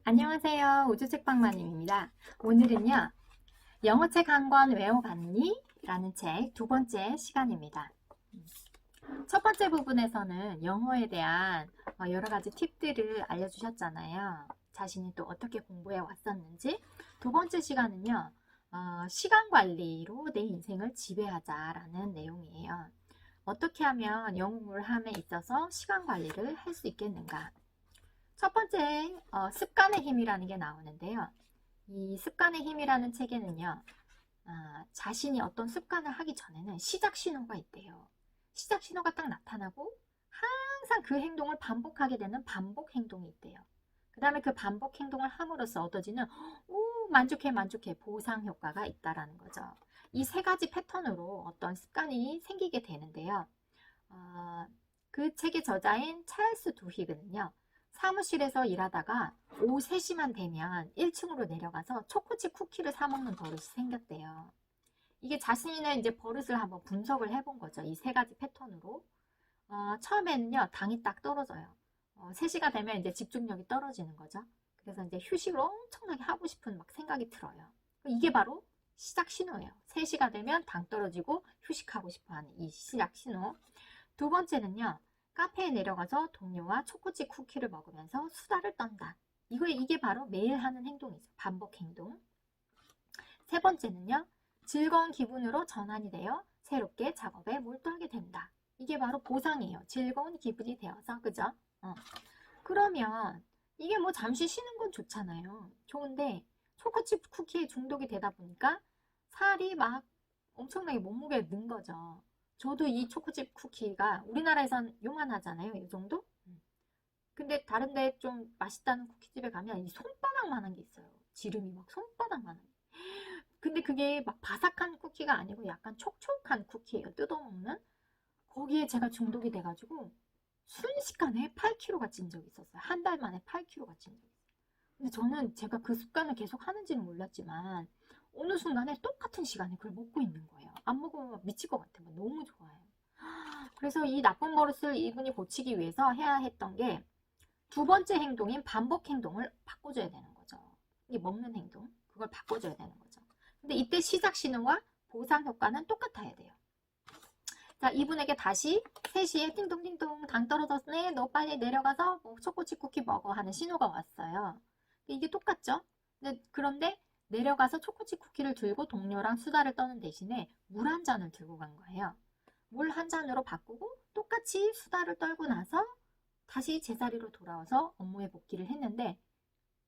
안녕하세요. 우주책방마님입니다. 오늘은요, 영어책 한 권 외워봤니? 라는 책 두 번째 시간입니다. 첫 번째 부분에서는 영어에 대한 여러 가지 팁들을 알려주셨잖아요. 자신이 또 어떻게 공부해 왔었는지. 두 번째 시간은요, 시간 관리로 내 인생을 지배하자라는 내용이에요. 어떻게 하면 영어 공부함에 있어서 시간 관리를 할 수 있겠는가? 첫 번째, 습관의 힘이라는 게 나오는데요. 이 습관의 힘이라는 책에는요, 자신이 어떤 습관을 하기 전에는 시작 신호가 있대요. 시작 신호가 딱 나타나고 항상 그 행동을 반복하게 되는 반복 행동이 있대요. 그 다음에 그 반복 행동을 함으로써 얻어지는 만족해 보상 효과가 있다라는 거죠. 이 세 가지 패턴으로 어떤 습관이 생기게 되는데요. 그 책의 저자인 찰스 두히그는요. 사무실에서 일하다가 오후 3시만 되면 1층으로 내려가서 초코칩 쿠키를 사 먹는 버릇이 생겼대요. 이게 자신의 이제 버릇을 한번 분석을 해본 거죠. 이 세 가지 패턴으로. 처음에는요, 당이 딱 떨어져요. 3시가 되면 이제 집중력이 떨어지는 거죠. 그래서 이제 휴식을 엄청나게 하고 싶은 막 생각이 들어요. 이게 바로 시작 신호예요. 3시가 되면 당 떨어지고 휴식하고 싶어 하는 이 시작 신호. 두 번째는요, 카페에 내려가서 동료와 초코칩 쿠키를 먹으면서 수다를 떤다. 이게 바로 매일 하는 행동이죠. 반복 행동. 세 번째는요, 즐거운 기분으로 전환이 되어 새롭게 작업에 몰두하게 된다. 이게 바로 보상이에요. 즐거운 기분이 되어서, 그죠? 그러면 이게 뭐 잠시 쉬는 건 좋잖아요. 좋은데 초코칩 쿠키에 중독이 되다 보니까 살이 막 엄청나게 몸무게가 는 거죠. 저도 이 초코칩 쿠키가 우리나라에선 요만하잖아요. 이 정도? 근데 다른 데 좀 맛있다는 쿠키집에 가면 이 손바닥만한 게 있어요. 지름이 막 손바닥만한. 근데 그게 막 바삭한 쿠키가 아니고 약간 촉촉한 쿠키예요. 뜯어먹는. 거기에 제가 중독이 돼가지고 순식간에 8kg가 찐 적이 있었어요. 한 달 만에 8kg가 찐 적이 있어요. 근데 저는 제가 그 습관을 계속 하는지는 몰랐지만 어느 순간에 똑같은 시간에 그걸 먹고 있는 거예요. 안 먹으면 미칠 것 같아요. 너무 좋아요. 그래서 이 나쁜 버릇을 이분이 고치기 위해서 해야 했던 게 두 번째 행동인 반복 행동을 바꿔줘야 되는 거죠. 이게 먹는 행동, 그걸 바꿔줘야 되는 거죠. 근데 이때 시작 신호와 보상 효과는 똑같아야 돼요. 자, 이분에게 다시 3시에 띵동띵동 당 떨어졌네. 너 빨리 내려가서 뭐 초코칩 쿠키 먹어 하는 신호가 왔어요. 이게 똑같죠? 그런데 내려가서 초코칩 쿠키를 들고 동료랑 수다를 떠는 대신에 물 한 잔을 들고 간 거예요. 물 한 잔으로 바꾸고 똑같이 수다를 떨고 나서 다시 제자리로 돌아와서 업무에 복귀를 했는데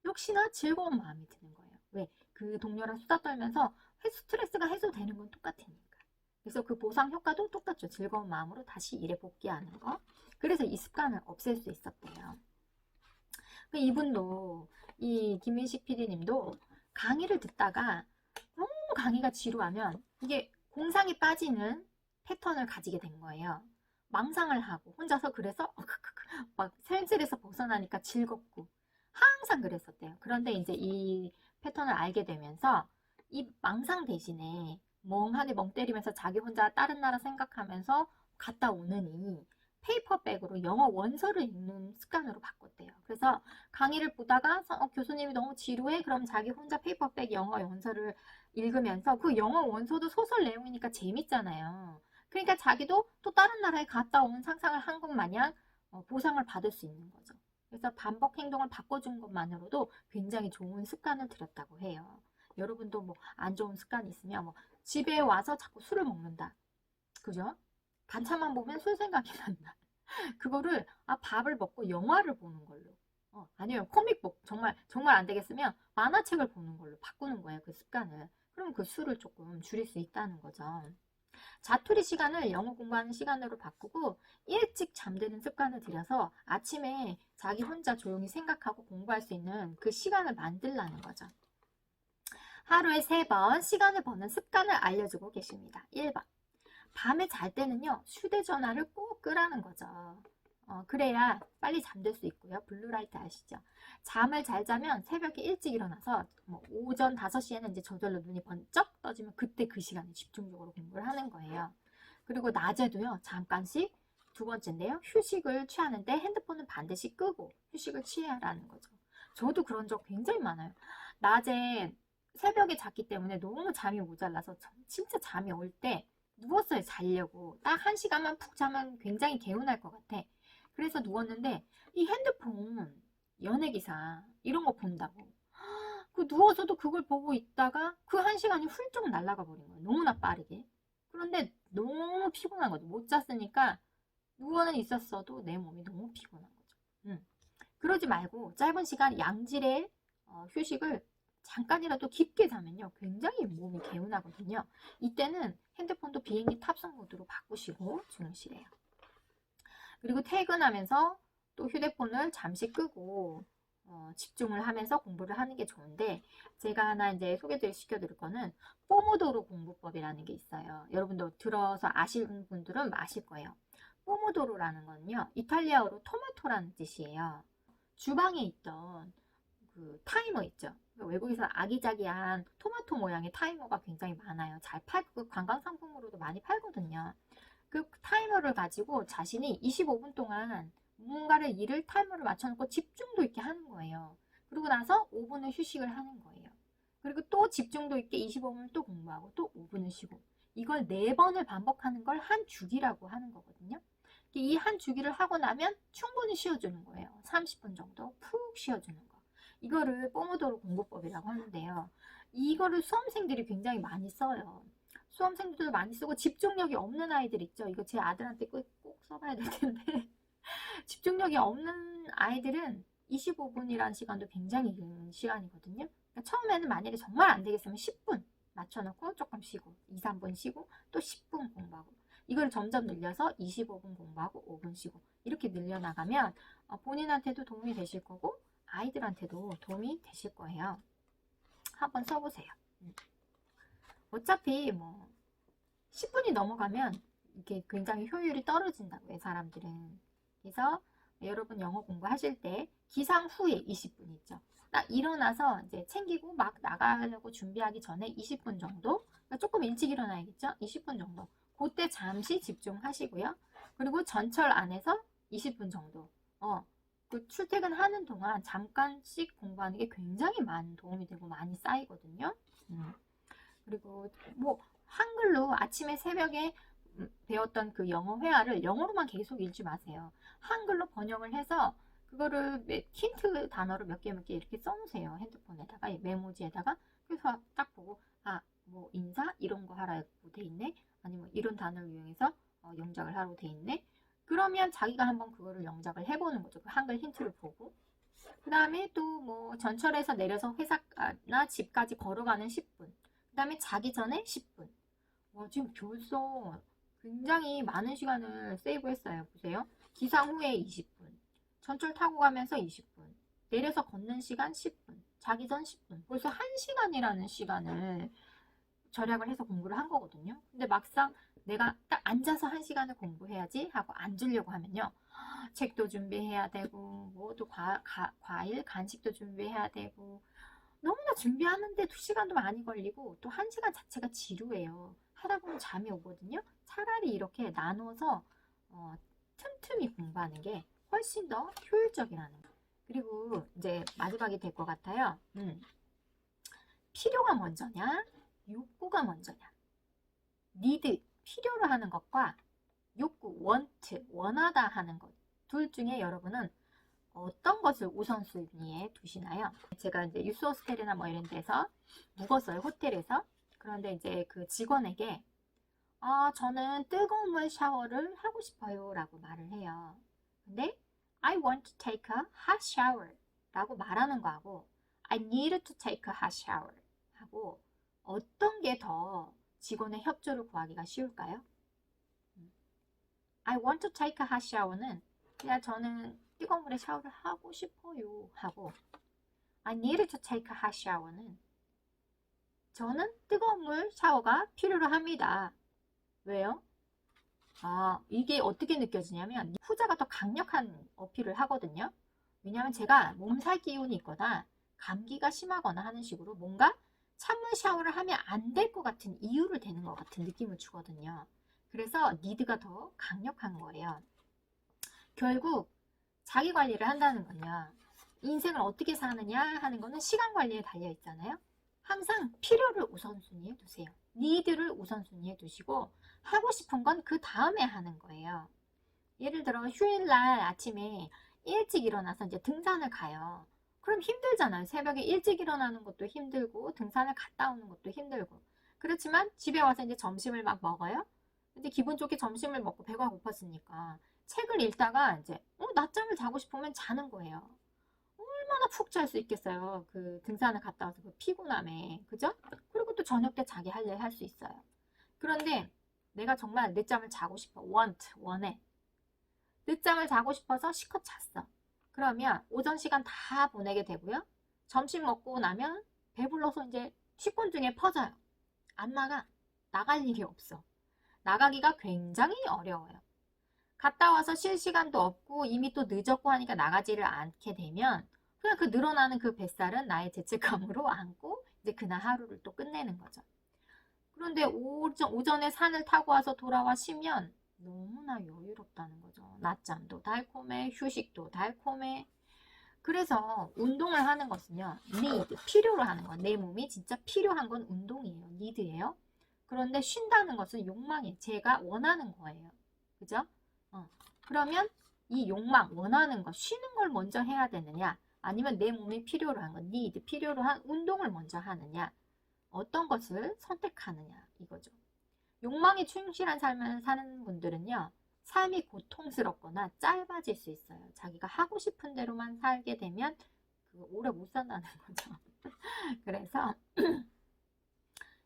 역시나 즐거운 마음이 드는 거예요. 왜? 그 동료랑 수다 떨면서 스트레스가 해소되는 건 똑같으니까. 그래서 그 보상 효과도 똑같죠. 즐거운 마음으로 다시 일에 복귀하는 거. 그래서 이 습관을 없앨 수 있었대요. 이분도, 이 김민식 PD님도 강의를 듣다가 너무 강의가 지루하면 이게 공상에 빠지는 패턴을 가지게 된 거예요. 망상을 하고 혼자서 그래서 막 현실에서 벗어나니까 즐겁고 항상 그랬었대요. 그런데 이제 이 패턴을 알게 되면서 이 망상 대신에 멍하게 멍 때리면서 자기 혼자 다른 나라 생각하면서 갔다 오느니 페이퍼백으로 영어 원서를 읽는 습관으로 바꿨대요. 그래서 강의를 보다가 교수님이 너무 지루해? 그럼 자기 혼자 페이퍼백 영어 원서를 읽으면서 그 영어 원서도 소설 내용이니까 재밌잖아요. 그러니까 자기도 또 다른 나라에 갔다 온 상상을 한 것 마냥 보상을 받을 수 있는 거죠. 그래서 반복 행동을 바꿔준 것만으로도 굉장히 좋은 습관을 들였다고 해요. 여러분도 뭐 안 좋은 습관이 있으면 뭐 집에 와서 자꾸 술을 먹는다. 그죠? 반찬만 보면 술 생각이 난다. 그거를 밥을 먹고 영화를 보는 걸로. 아니면 코믹북 정말 안 되겠으면 만화책을 보는 걸로 바꾸는 거예요. 그 습관을. 그럼 그 술을 조금 줄일 수 있다는 거죠. 자투리 시간을 영어 공부하는 시간으로 바꾸고 일찍 잠드는 습관을 들여서 아침에 자기 혼자 조용히 생각하고 공부할 수 있는 그 시간을 만들라는 거죠. 하루에 3번 시간을 버는 습관을 알려주고 계십니다. 1번. 밤에 잘 때는요, 휴대전화를 꼭 끄라는 거죠. 그래야 빨리 잠들 수 있고요. 블루라이트 아시죠? 잠을 잘 자면 새벽에 일찍 일어나서 오전 5시에는 이제 저절로 눈이 번쩍 떠지면 그때 그 시간에 집중적으로 공부를 하는 거예요. 그리고 낮에도요, 잠깐씩 두 번째인데요. 휴식을 취하는데 핸드폰은 반드시 끄고 휴식을 취하라는 거죠. 저도 그런 적 굉장히 많아요. 낮에 새벽에 잤기 때문에 너무 잠이 모자라서 진짜 잠이 올 때 누웠어요, 자려고. 딱 1시간만 푹 자면 굉장히 개운할 것 같아. 그래서 누웠는데 이 핸드폰 연예기사 이런 거 본다고. 그 누워서도 그걸 보고 있다가 그 1시간이 훌쩍 날아가 버린 거예요. 너무나 빠르게. 그런데 너무 피곤한 거죠. 못 잤으니까 누워는 있었어도 내 몸이 너무 피곤한 거죠. 그러지 말고 짧은 시간 양질의 휴식을 잠깐이라도 깊게 자면요. 굉장히 몸이 개운하거든요. 이때는 핸드폰도 비행기 탑승 모드로 바꾸시고 주무시래요. 그리고 퇴근하면서 또 휴대폰을 잠시 끄고 집중을 하면서 공부를 하는 게 좋은데, 제가 하나 이제 시켜드릴 거는 포모도로 공부법이라는 게 있어요. 여러분도 들어서 아시는 분들은 아실 거예요. 포모도로라는 건요, 이탈리아어로 토마토라는 뜻이에요. 주방에 있던 그 타이머 있죠. 외국에서 아기자기한 토마토 모양의 타이머가 굉장히 많아요. 잘 팔고 관광 상품으로도 많이 팔거든요. 그 타이머를 가지고 자신이 25분 동안 뭔가를 일을 타이머를 맞춰놓고 집중도 있게 하는 거예요. 그리고 나서 5분을 휴식을 하는 거예요. 그리고 또 집중도 있게 25분을 또 공부하고 또 5분을 쉬고, 이걸 4번을 반복하는 걸 한 주기라고 하는 거거든요. 이 한 주기를 하고 나면 충분히 쉬어주는 거예요. 30분 정도 푹 쉬어주는 거. 이거를 포모도로 공부법이라고 하는데요. 이거를 수험생들이 굉장히 많이 써요. 수험생들도 많이 쓰고, 집중력이 없는 아이들 있죠. 이거 제 아들한테 꼭 써봐야 될 텐데 집중력이 없는 아이들은 25분이라는 시간도 굉장히 긴 시간이거든요. 그러니까 처음에는 만약에 정말 안 되겠으면 10분 맞춰놓고 조금 쉬고 2, 3분 쉬고 또 10분 공부하고, 이걸 점점 늘려서 25분 공부하고 5분 쉬고 이렇게 늘려나가면 본인한테도 도움이 되실 거고 아이들한테도 도움이 되실 거예요. 한번 써보세요. 어차피 뭐 10분이 넘어가면 이게 굉장히 효율이 떨어진다고요, 사람들은. 그래서 여러분 영어 공부하실 때 기상 후에 20분 있죠. 딱 일어나서 이제 챙기고 막 나가려고 준비하기 전에 20분 정도, 그러니까 조금 일찍 일어나야겠죠. 20분 정도. 그때 잠시 집중하시고요. 그리고 전철 안에서 20분 정도. 그 출퇴근하는 동안 잠깐씩 공부하는 게 굉장히 많은 도움이 되고 많이 쌓이거든요. 그리고 뭐 한글로 아침에 새벽에 배웠던 그 영어 회화를 영어로만 계속 읽지 마세요. 한글로 번역을 해서 그거를 힌트 단어를 몇 개 이렇게 써놓으세요. 핸드폰에다가 메모지에다가. 그래서 딱 보고 뭐 인사 이런 거 하라고 돼 있네. 아니면 이런 단어를 이용해서 영작을 하라고 돼 있네. 그러면 자기가 한번 그거를 영작을 해보는 거죠. 그 한글 힌트를 보고. 그 다음에 또 뭐 전철에서 내려서 회사나 집까지 걸어가는 10분. 그 다음에 자기 전에 10분. 지금 벌써 굉장히 많은 시간을 세이브했어요. 보세요. 기상 후에 20분, 전철 타고 가면서 20분, 내려서 걷는 시간 10분, 자기 전 10분. 벌써 1시간이라는 시간을 절약을 해서 공부를 한 거거든요. 근데 막상 내가 딱 앉아서 1시간을 공부해야지 하고 앉으려고 하면요, 책도 준비해야 되고 뭐도 과일, 간식도 준비해야 되고 너무나 준비하는데 2시간도 많이 걸리고 또 1시간 자체가 지루해요. 하다 보면 잠이 오거든요. 차라리 이렇게 나눠서 틈틈이 공부하는 게 훨씬 더 효율적이라는 거. 그리고 이제 마지막이 될 것 같아요. 필요가 먼저냐, 욕구가 먼저냐. need, 필요로 하는 것과 욕구, want, 원하다 하는 것. 둘 중에 여러분은 어떤 것을 우선순위에 두시나요? 제가 이제 유스 호스텔이나 뭐 이런 데서 묵었어요, 호텔에서. 그런데 이제 그 직원에게 저는 뜨거운 물 샤워를 하고 싶어요 라고 말을 해요. 근데 I want to take a hot shower 라고 말하는 거하고 I need to take a hot shower 하고 어떤 게 더 직원의 협조를 구하기가 쉬울까요? I want to take a hot shower는 그냥 저는 뜨거운 물에 샤워를 하고 싶어요 하고 I need to take a hot shower는 저는 뜨거운 물 샤워가 필요로 합니다. 왜요? 이게 어떻게 느껴지냐면 후자가 더 강력한 어필을 하거든요. 왜냐하면 제가 몸살 기운이 있거나 감기가 심하거나 하는 식으로 뭔가 찬물 샤워를 하면 안 될 것 같은 이유를 대는 것 같은 느낌을 주거든요. 그래서 니드가 더 강력한 거예요. 결국 자기 관리를 한다는 건요, 인생을 어떻게 사느냐 하는 거는 시간 관리에 달려 있잖아요. 항상 필요를 우선순위에 두세요. 니드를 우선순위에 두시고 하고 싶은 건 그 다음에 하는 거예요. 예를 들어 휴일날 아침에 일찍 일어나서 이제 등산을 가요. 그럼 힘들잖아요. 새벽에 일찍 일어나는 것도 힘들고 등산을 갔다 오는 것도 힘들고. 그렇지만 집에 와서 이제 점심을 막 먹어요. 근데 기분 좋게 점심을 먹고 배가 고팠으니까 책을 읽다가 이제 낮잠을 자고 싶으면 자는 거예요. 얼마나 푹 잘 수 있겠어요. 그 등산을 갔다 와서 그 피곤함에. 그죠? 그리고 또 저녁 때 자기 할 일 할 수 있어요. 그런데 내가 정말 늦잠을 자고 싶어. 원해. 늦잠을 자고 싶어서 실컷 잤어. 그러면 오전 시간 다 보내게 되고요. 점심 먹고 나면 배불러서 이제 식곤증에 퍼져요. 안 나갈 일이 없어. 나가기가 굉장히 어려워요. 갔다 와서 쉴 시간도 없고 이미 또 늦었고 하니까 나가지를 않게 되면 그냥 그 늘어나는 그 뱃살은 나의 죄책감으로 안고 이제 그날 하루를 또 끝내는 거죠. 그런데 오전에 산을 타고 와서 돌아와 쉬면 너무나 여유롭다는 거죠. 낮잠도 달콤해, 휴식도 달콤해. 그래서 운동을 하는 것은요, need, 필요로 하는 거. 내 몸이 진짜 필요한 건 운동이에요. need예요. 그런데 쉰다는 것은 욕망이에요. 제가 원하는 거예요. 그죠? 그러면 이 욕망, 원하는 거, 쉬는 걸 먼저 해야 되느냐? 아니면 내 몸이 필요로 한 거, need, 필요로 한 운동을 먼저 하느냐? 어떤 것을 선택하느냐? 이거죠. 욕망에 충실한 삶을 사는 분들은요, 삶이 고통스럽거나 짧아질 수 있어요. 자기가 하고 싶은 대로만 살게 되면 오래 못 산다는 거죠. 그래서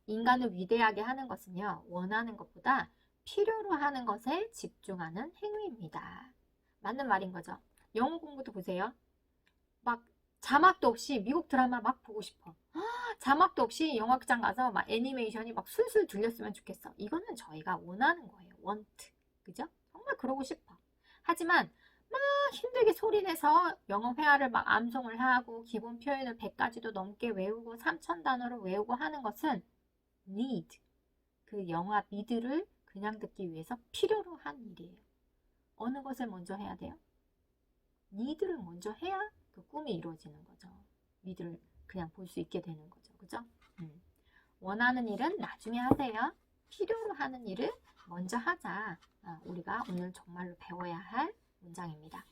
인간을 위대하게 하는 것은요, 원하는 것보다 필요로 하는 것에 집중하는 행위입니다. 맞는 말인 거죠. 영어 공부도 보세요. 막 자막도 없이 미국 드라마 막 보고 싶어. 자막도 없이 영화극장 가서 막 애니메이션이 막 술술 들렸으면 좋겠어. 이거는 저희가 원하는 거예요. want. 그죠? 정말 그러고 싶어. 하지만 막 힘들게 소리내서 영어 회화를 막 암송을 하고 기본 표현을 100가지도 넘게 외우고 3000단어를 외우고 하는 것은 need. 그 영화 미드를 그냥 듣기 위해서 필요로 한 일이에요. 어느 것을 먼저 해야 돼요? need를 먼저 해야 그 꿈이 이루어지는 거죠. 미드를 그냥 볼 수 있게 되는 거죠. 그죠? 원하는 일은 나중에 하세요. 필요로 하는 일을 먼저 하자. 우리가 오늘 정말로 배워야 할 문장입니다.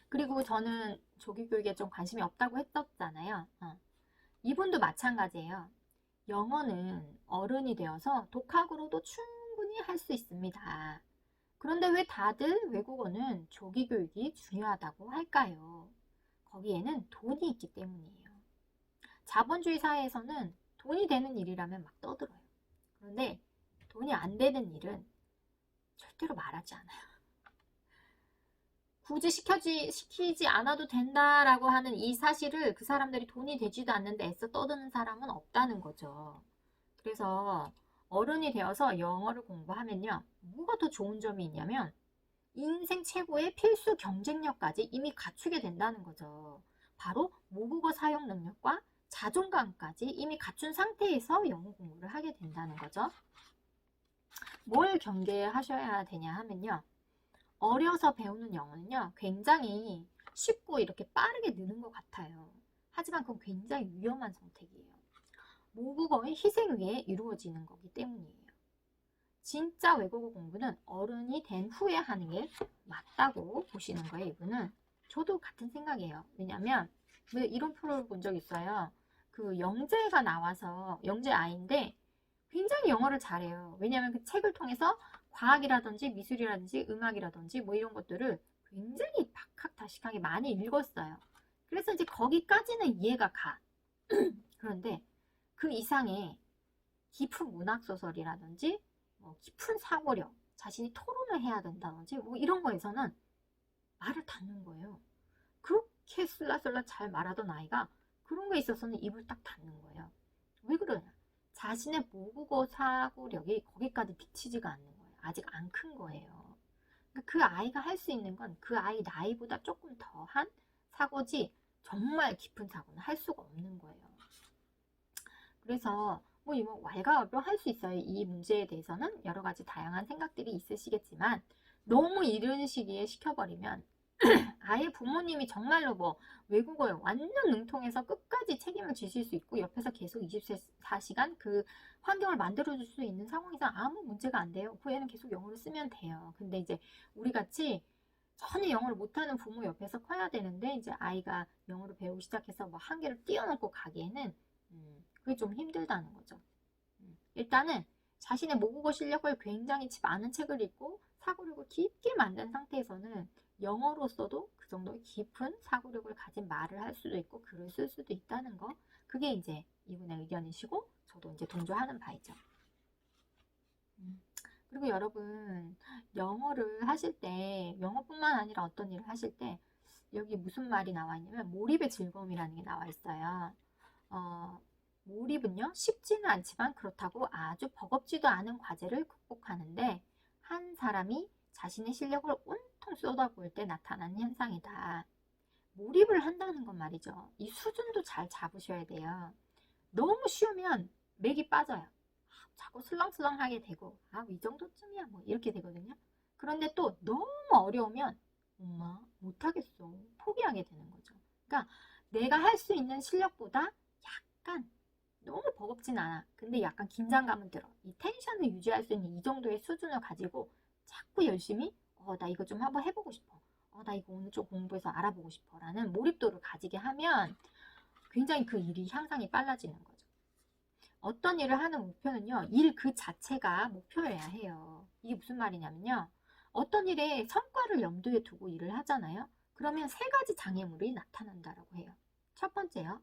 그리고 저는 조기교육에 좀 관심이 없다고 했었잖아요. 이분도 마찬가지예요. 영어는 어른이 되어서 독학으로도 충분히 할 수 있습니다. 그런데 왜 다들 외국어는 조기교육이 중요하다고 할까요? 거기에는 돈이 있기 때문이에요. 자본주의 사회에서는 돈이 되는 일이라면 막 떠들어요. 그런데 돈이 안 되는 일은 절대로 말하지 않아요. 굳이 시키지 않아도 된다라고 하는 이 사실을 그 사람들이 돈이 되지도 않는데 애써 떠드는 사람은 없다는 거죠. 그래서 어른이 되어서 영어를 공부하면요. 뭐가 더 좋은 점이 있냐면 인생 최고의 필수 경쟁력까지 이미 갖추게 된다는 거죠. 바로 모국어 사용 능력과 자존감까지 이미 갖춘 상태에서 영어 공부를 하게 된다는 거죠. 뭘 경계하셔야 되냐 하면요. 어려서 배우는 영어는요. 굉장히 쉽고 이렇게 빠르게 느는 것 같아요. 하지만 그건 굉장히 위험한 선택이에요. 모국어의 희생 위에 이루어지는 거기 때문이에요. 진짜 외국어 공부는 어른이 된 후에 하는 게 맞다고 보시는 거예요. 이분은. 저도 같은 생각이에요. 왜냐면 이런 프로를 본 적 있어요. 그 영재가 나와서 영재 아이인데 굉장히 영어를 잘해요. 왜냐면 그 책을 통해서 과학이라든지 미술이라든지 음악이라든지 뭐 이런 것들을 굉장히 박학다식하게 많이 읽었어요. 그래서 이제 거기까지는 이해가 가. 그런데 그 이상의 깊은 문학소설이라든지 뭐 깊은 사고력, 자신이 토론을 해야 된다든지 뭐 이런 거에서는 말을 닫는 거예요. 그렇게 술라술라 잘 말하던 아이가 그런 거에 있어서는 입을 딱 닫는 거예요. 왜 그러냐? 자신의 모국어 사고력이 거기까지 미치지가 않는 거예요. 아직 안 큰 거예요. 그 아이가 할 수 있는 건 그 아이 나이보다 조금 더한 사고지 정말 깊은 사고는 할 수가 없는 거예요. 그래서 뭐 왈가왈부 할 수 있어요. 이 문제에 대해서는 여러 가지 다양한 생각들이 있으시겠지만 너무 이른 시기에 시켜버리면 아예 부모님이 정말로 뭐 외국어에 완전 능통해서 끝까지 책임을 지실 수 있고 옆에서 계속 24시간 그 환경을 만들어줄 수 있는 상황에서 아무 문제가 안 돼요. 그 애는 계속 영어를 쓰면 돼요. 근데 이제 우리 같이 전혀 영어를 못하는 부모 옆에서 커야 되는데 이제 아이가 영어를 배우기 시작해서 뭐 한계를 뛰어넘고 가기에는 그게 좀 힘들다는 거죠. 일단은 자신의 모국어 실력을 굉장히 많은 책을 읽고 사고력을 깊게 만든 상태에서는 영어로서도 그 정도의 깊은 사고력을 가진 말을 할 수도 있고 글을 쓸 수도 있다는 거. 그게 이제 이분의 의견이시고 저도 이제 동조하는 바이죠. 그리고 여러분 영어를 하실 때 영어뿐만 아니라 어떤 일을 하실 때 여기 무슨 말이 나와 있냐면 몰입의 즐거움이라는 게 나와 있어요. 몰입은요 쉽지는 않지만 그렇다고 아주 버겁지도 않은 과제를 극복하는데 한 사람이 자신의 실력을 온통 쏟아부을 때 나타나는 현상이다. 몰입을 한다는 건 말이죠. 이 수준도 잘 잡으셔야 돼요. 너무 쉬우면 맥이 빠져요. 자꾸 슬렁슬렁하게 되고 이 정도쯤이야 뭐 이렇게 되거든요. 그런데 또 너무 어려우면 엄마 못하겠어 포기하게 되는 거죠. 그러니까 내가 할 수 있는 실력보다 약간 너무 버겁진 않아. 근데 약간 긴장감은 들어. 이 텐션을 유지할 수 있는 이 정도의 수준을 가지고 자꾸 열심히 나 이거 좀 한번 해보고 싶어. 나 이거 오늘 좀 공부해서 알아보고 싶어. 라는 몰입도를 가지게 하면 굉장히 그 일이 향상이 빨라지는 거죠. 어떤 일을 하는 목표는요. 일 그 자체가 목표여야 해요. 이게 무슨 말이냐면요. 어떤 일에 성과를 염두에 두고 일을 하잖아요. 그러면 세 가지 장애물이 나타난다라고 해요. 첫 번째요.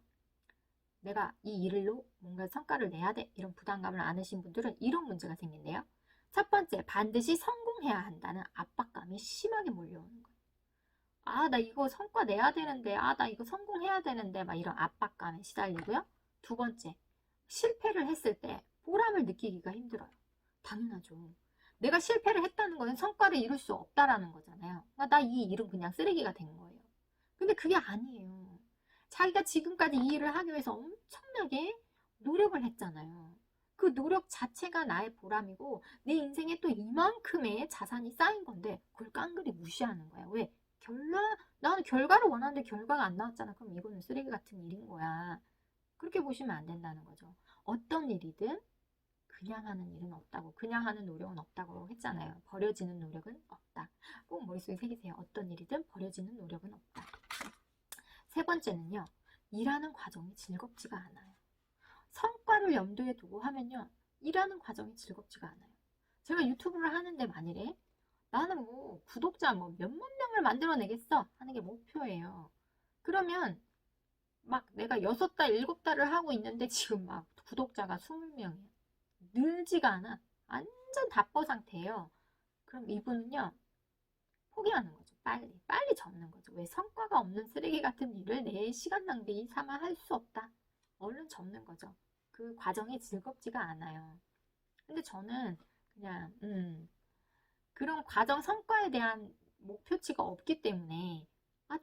내가 이 일로 뭔가 성과를 내야 돼. 이런 부담감을 안으신 분들은 이런 문제가 생긴대요. 첫 번째, 반드시 성공해야 한다는 압박감이 심하게 몰려오는 거예요. 나 이거 성과 내야 되는데, 나 이거 성공해야 되는데, 막 이런 압박감에 시달리고요. 두 번째, 실패를 했을 때 보람을 느끼기가 힘들어요. 당연하죠. 내가 실패를 했다는 것은 성과를 이룰 수 없다라는 거잖아요. 나 이 일은 그냥 쓰레기가 된 거예요. 근데 그게 아니에요. 자기가 지금까지 이 일을 하기 위해서 엄청나게 노력을 했잖아요. 그 노력 자체가 나의 보람이고 내 인생에 또 이만큼의 자산이 쌓인 건데 그걸 깡그리 무시하는 거야. 왜? 나는 결과를 원하는데 결과가 안 나왔잖아. 그럼 이거는 쓰레기 같은 일인 거야. 그렇게 보시면 안 된다는 거죠. 어떤 일이든 그냥 하는 일은 없다고, 그냥 하는 노력은 없다고 했잖아요. 버려지는 노력은 없다. 꼭 머릿속에 새기세요. 어떤 일이든 버려지는 노력은 없다. 세 번째는요. 일하는 과정이 즐겁지가 않아요. 성과를 염두에 두고 하면요. 일하는 과정이 즐겁지가 않아요. 제가 유튜브를 하는데 만일에 나는 뭐 구독자 뭐 몇만 명을 만들어내겠어 하는 게 목표예요. 그러면 막 내가 6달, 7달을 하고 있는데 지금 막 구독자가 20명이에요. 늘지가 않아. 완전 답보 상태예요. 그럼 이분은요. 포기하는 거죠. 빨리 접는 거죠. 왜 성과가 없는 쓰레기 같은 일을 내 시간 낭비 삼아 할 수 없다. 얼른 접는 거죠. 그 과정이 즐겁지가 않아요. 근데 저는 그냥 그런 과정 성과에 대한 목표치가 없기 때문에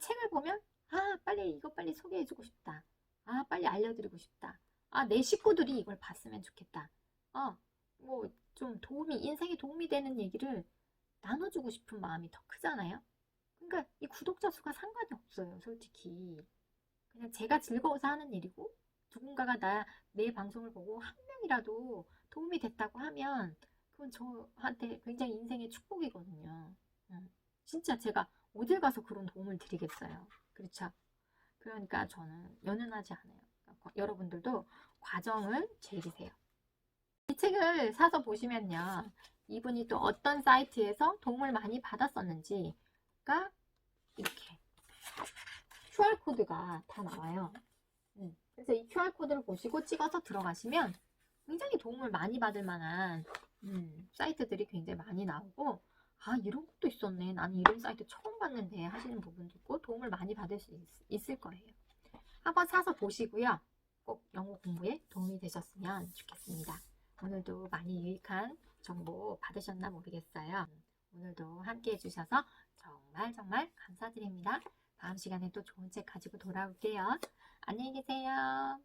책을 보면 빨리 이거 빨리 소개해주고 싶다. 빨리 알려드리고 싶다. 내 식구들이 이걸 봤으면 좋겠다. 뭐 좀 인생에 도움이 되는 얘기를 나눠주고 싶은 마음이 더 크잖아요. 그러니까 이 구독자 수가 상관이 없어요, 솔직히. 그냥 제가 즐거워서 하는 일이고 누군가가 내 방송을 보고 한 명이라도 도움이 됐다고 하면 그건 저한테 굉장히 인생의 축복이거든요. 진짜 제가 어딜 가서 그런 도움을 드리겠어요. 그렇죠? 그러니까 저는 연연하지 않아요. 그러니까 여러분들도 과정을 즐기세요. 이 책을 사서 보시면요. 이분이 또 어떤 사이트에서 도움을 많이 받았었는지가 이렇게 QR코드가 다 나와요. 그래서 이 QR코드를 보시고 찍어서 들어가시면 굉장히 도움을 많이 받을 만한 사이트들이 굉장히 많이 나오고 이런 것도 있었네. 나는 이런 사이트 처음 봤는데 하시는 부분도 있고 도움을 많이 받을 수 있을 거예요. 한번 사서 보시고요. 꼭 영어 공부에 도움이 되셨으면 좋겠습니다. 오늘도 많이 유익한 정보 받으셨나 모르겠어요. 오늘도 함께 해주셔서 정말 감사드립니다. 다음 시간에 또 좋은 책 가지고 돌아올게요. 안녕히 계세요.